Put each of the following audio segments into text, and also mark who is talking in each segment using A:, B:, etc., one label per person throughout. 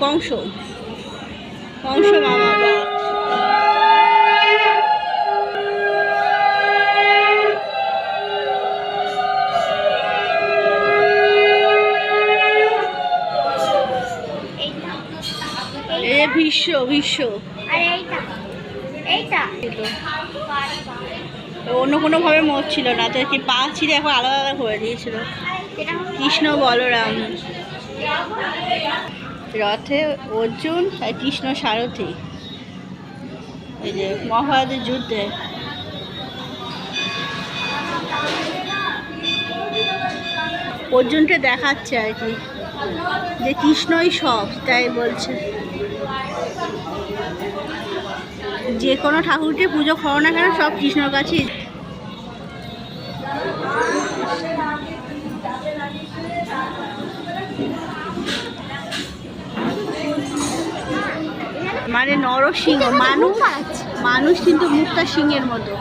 A: কংস কংস মামা বাবা। ভীষ্ম ভীষ্ম অন্য কোনোভাবে মরছিল না, তো কি পা ছিঁড়ে এখন আলাদা আলাদা করে দিয়েছিল। কৃষ্ণ বলরাম, রথে অর্জুন আর কৃষ্ণ সারথি। এই যে মহাভারতের যুদ্ধে অর্জুনকে দেখাচ্ছে আর কি যে কৃষ্ণই সব, তাই বলছে যে কোনো ঠাকুরকে পুজো করো না কেন সব কৃষ্ণর কাছেই। মানে নরসিংহ মানুষ কিন্তু মুক্তা সিংহের মতো,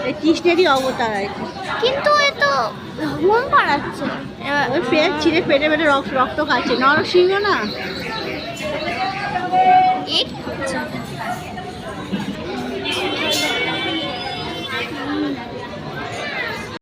A: এই কৃষ্ণেরই অবতার আর কি।
B: কিন্তু এ তো ঘুম পাড়াচ্ছে,
A: ওই পেট ছিঁড়ে পেটে পেটে রক্ত খাচ্ছে, নরসিংহ না।